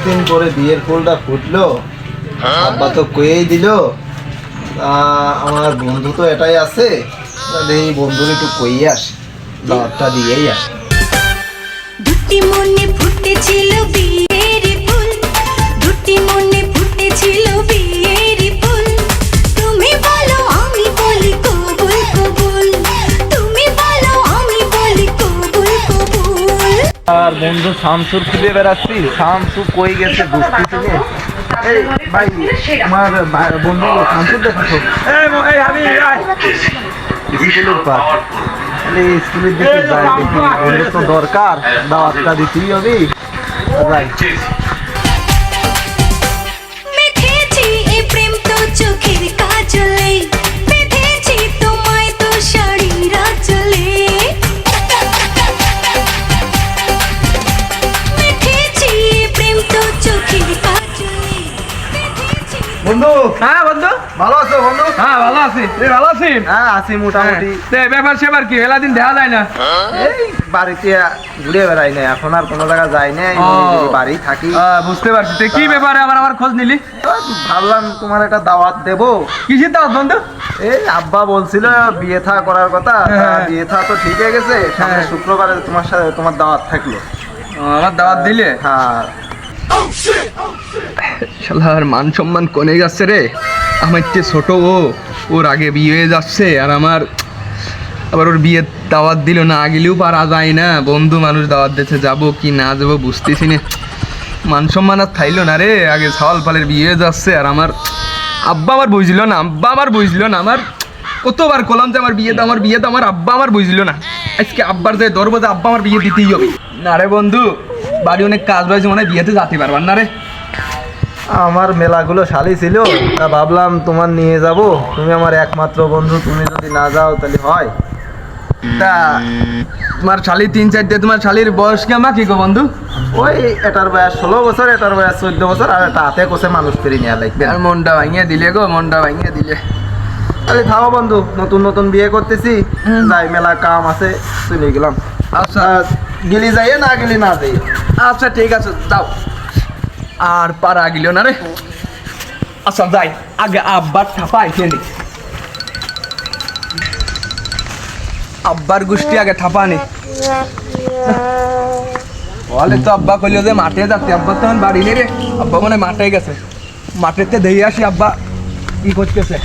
অনেকদিন পরে বিয়ের ফুলটা ফুটলো। আব্বা তো কয়েই দিল। আমার বন্ধু তো এটাই আছে, এই বন্ধুর একটু কইয়ে আসে, দাওয়াতটা দিয়েই আসে। দুটি মনে ফুটেছিল বিয়ের ফুল, দুটি মনে ফুটেছিল বিয়ের ফুল। তুমি বলো আমি বলি কবুল কবুল, তুমি বলো আমি বলি কবুল কবুল। আর বন্ধু শামসুর খুঁজে বেড়াচ্ছি, শামসু কই গেছে বুঝতেছি না। এই ভাই, আমার বন্ধু শামসুর দেখছো? স্কুলের পাশ, স্কুলের দিকে যাই, দেখি বন্ধু তো দরকার, দাওয়াতটা দিতেই হবে। যাই। মেখেছি এই প্রেম তো চোখের কাজলে, বেঁধেছি তোমায় তো শাড়ির আঁচলে। মেখেছি এই প্রেম তো চোখের কাজলে, বেঁধেছি। বন্ধু, হ্যাঁ বন্ধু, ভালো আছো বন্ধু? হ্যাঁ ভালো আছি। তুই ভালো আছিস? হ্যাঁ আছি মোটামুটি। ব্যাপার সেবার কি, মেলা দিন দেখা যায় না। এই বাড়িতে ঘুরে বেড়াই না, এখন আর কোনো জায়গায় যাই না, বাড়ি থাকি। বুঝতে পারছি। তুই কি ব্যাপারে আবার আমার খোঁজ নিলি? ভাবলাম তোমার একটা দাওয়াত দেবো। কিসের দাওয়াত বন্ধু? এই আব্বা বলছিল বিয়ে থা করার কথা, বিয়ে থা তো ঠিক হয়ে গেছে, সামনে শুক্রবারে তোমার সাথে তোমার দাওয়াত থাকলো। আমার দাওয়াত দিলে? হ্যাঁ। শালার মান সম্মান কনে যাচ্ছে রে। আমার চেয়ে ছোট ও, ওর আগে বিয়ে হয়ে যাচ্ছে, আর আমার আবার ওর বিয়ের দাওয়াত দিল না, গেলেও পারা যায় না। বন্ধু মানুষ দাওয়াত দিতে যাবো কি না যাবো বুঝতেছি না। মান সম্মান আর থাইলো না রে, আগে ছাওয়াল পালের বিয়ে হয়ে যাচ্ছে, আর আমার আব্বা আমার বুঝলো না, আব্বা আমার বুঝলো না। আমার কতবার কলাম যে আমার বিয়ে দাও, আমার বিয়ে দাও, আমার আব্বা আমার বুঝলো না। আজকে আব্বার যে ধরবো যে আব্বা আমার বিয়ে দিতেই হবে। না রে বন্ধু, বাড়ি অনেক কাজ রয়েছে, মনে হয় বিয়েতে যেতে পারবার না রে। আমার মেলাগুলো শালি ছিল, তা ভাবলাম তোমার নিয়ে যাব, তুমি আমার একমাত্র বন্ধু, তুমি যদি না যাও তাহলে হয়। তা তোমার শালি 3-4 দিয়ে, তোমার শালির বয়স কেমন কি গো বন্ধু? ওই এটার বয়স 16 বছর, এটার বয়স 14 বছর, আর এটা হাতে কোষে মানুষ ফিরে নিয়ে লাগবে। আর মনটা ভাঙিয়ে দিলে গো, মনটা ভাঙিয়ে দিলে। তাহলে থাও বন্ধু, নতুন নতুন বিয়ে করতেছি, যাই মেলা কাম আছে, চলে গেলাম। আচ্ছা গেলি যাইয়ে, না গেলি না যাই। আচ্ছা ঠিক আছে, যাও। আর পারা গেল না রে। আচ্ছা যাই, আগে আব্বার ঠাপা আইসে নি, আব্বার গোষ্ঠী আগে ঠাপা নি। বলে তো আব্বা কইলো যে মাঠে যাচ্ছে, আব্বা তো এখন বাড়ি নেই রে, আব্বা মনে হয় মাঠে গেছে। মাঠেতে দেখে আসি আব্বা কি করতেছে।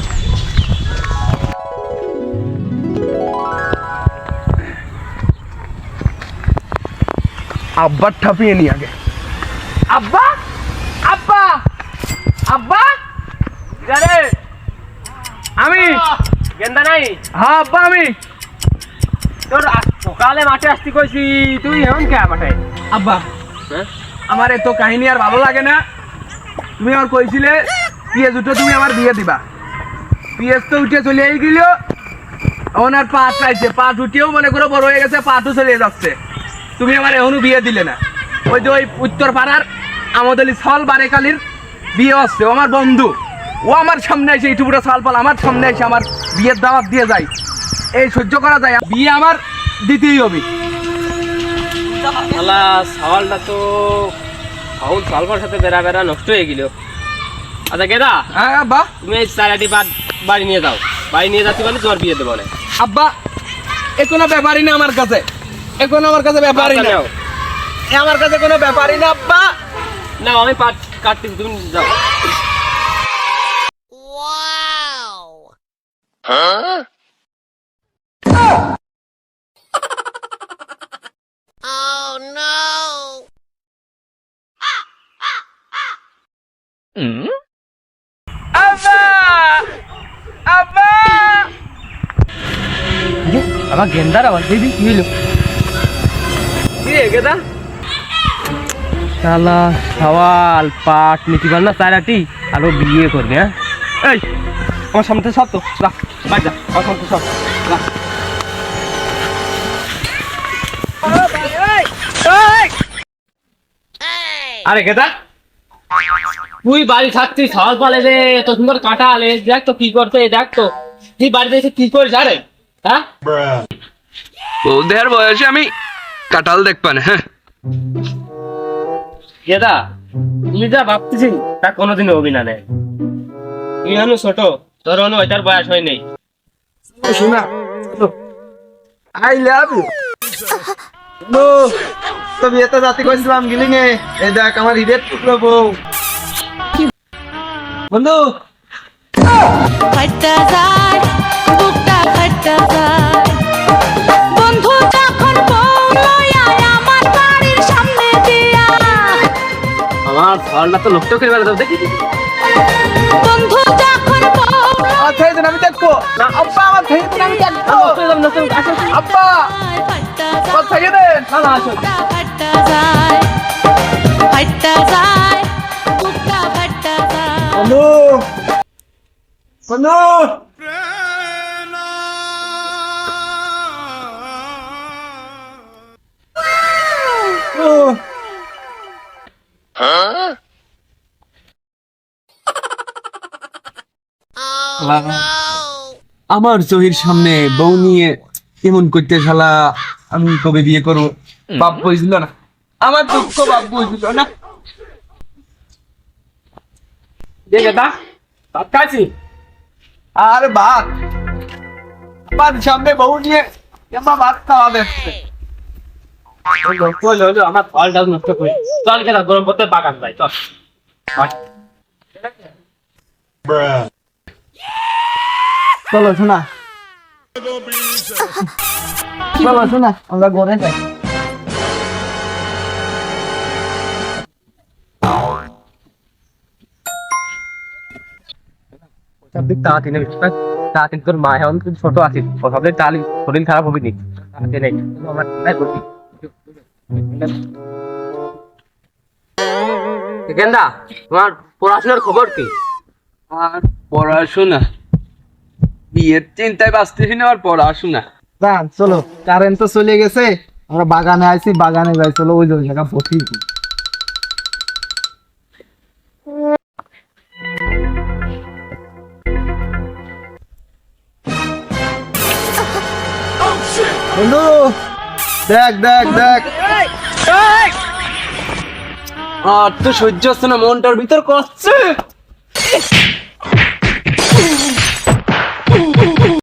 আব্বার ঠাপিয়ে নি আগে। আব্বা, আব্বা, আব্বা, জানে আমি গেন্দা নাই। হ্যাঁ আব্বা আমি। তোর সকালে মাঠে আসতে কইছি, তুই এমন কে মাঠে? আব্বা আমার এত কাহিনী আর ভালো লাগে না। তুমি আমার কইছিলে পিএস উঠে তুমি আমার বিয়ে দিবা, পিএস তো উঠে চলে গেল, ওনার পাট চাইছে, পাট উঠেও মনে করো বড় হয়ে গেছে, পাটও চলে যাচ্ছে, তুমি আমার এখনো বিয়ে দিলে না। ওই যে ওই উত্তর পাড়ার আমদ আলী সল বারেকালির বিয়ে আসছে, ও আমার বন্ধু, ও আমার সামনে এসে ইটুপুরা সালপাল আমার সামনে এসে আমার বিয়ের দাওয়াত দিয়ে যায়, এই সহ্য করা যায়? বিয়ে আমার দিতেই হবে। শালা সওয়ালটা তো ফাউল সালফার সাথে বেড়া বেড়া নষ্ট হয়ে গেল। আচ্ছা গেদা, হ্যাঁ আব্বা। তুমি এই চারাটি বাড়ি নিয়ে যাও, বাড়ি নিয়ে যাচ্ছি মানে তোমার বিয়ে দেবো না। আব্বা এ কোনো ব্যাপারই না আমার কাছে, এ কোনো আমার কাছে ব্যাপারই না, এ আমার কাছে কোনো ব্যাপারই না আব্বা। না আমি পাট কাটতে, তুমি যাও। আব্বা, আব্বা, আমার গেন্দার আবার দিদি কি হইল? কি রে গেদা? শালা সওয়াল পাট নিতে পার না চারাটি, আরো বিয়ে করবে। হ্যাঁ এই আমার সামনে সব তো রাখ, বাড়ি যা, আমার সামনে সব রাখ। আরে গেদা, তুই বাড়ি থাকছিস, সওয়াল পালে রে, এত সুন্দর কাঁটা আলে, দেখ তো কি করছে, দেখ তো তুই বাড়িতে এসে কি করিস? আরে হ্যাঁ, বৌদের বয়সে আমি কাঁঠাল দেখবা না। হ্যাঁ গেদা তুই যা ভাবতেছি তা কোনোদিনও হবি না রে। তুই হনু ছোট, তোর হনু ওইটার বয়স হয় নাই। শোনা আই লাভ ইউ নো তো বিয়েতে যাতে কইছিলাম গিলিং এ এই দেখ আমার ঈদের টুকরো বউ বন্ধু ফাটা যায় বুকটা ফাটা যায় বন্ধু যখন বলয়া আমার বাড়ির সামনে দিয়া আমার ফলটা তো নষ্ট করে বেলা দেখি। বন্ধু যখন আমার ছেড়ে দিন আমি দেখবো না আব্বা আমার ছেড়ে দিন আমি দেখবো আব্বা আমার ছেড়ে দেন ফাটা যায় ফাটা যায় বুকটা ফাটা যায় বন্ধু বন্ধু আমার চোখের সামনে বউ নিয়ে এমন করতে শালা আমি কবে বিয়ে করবো? বাপ বুঝলো না, আমার দুঃখ বাপ বুঝলো না। গেদা ভাত খাইছি। আর ভাত আমার সামনে বউ নিয়ে আমার ভাত খাওয়াবে আমার ফলটা নষ্ট করে চল গেদা গরম করতে বাগান যাই চল। চলো শোনা চলো শোনা আমরা ঘরে যাই তাড়াতাড়ি তোর মা এখন কিন্তু ছোট আছিস সবদের চাল শরীর খারাপ হবি নি তাড়াতাড়ি আমার নাই বলছি গেন্দা তোমার পড়াশোনার খবর কি? আর পড়াশোনা, বিয়ের চিন্তায় বাঁচতেছি না, আর পড়াশোনা। যান চলো কারেন্ট তো চলে গেছে আমরা বাগানে আইছি বাগানে যাই চলো ওই জায়গা বসি বন্ধু দেখ দেখ দেখ আর তো সহ্য হচ্ছে না, মনটার ভিতর করছে।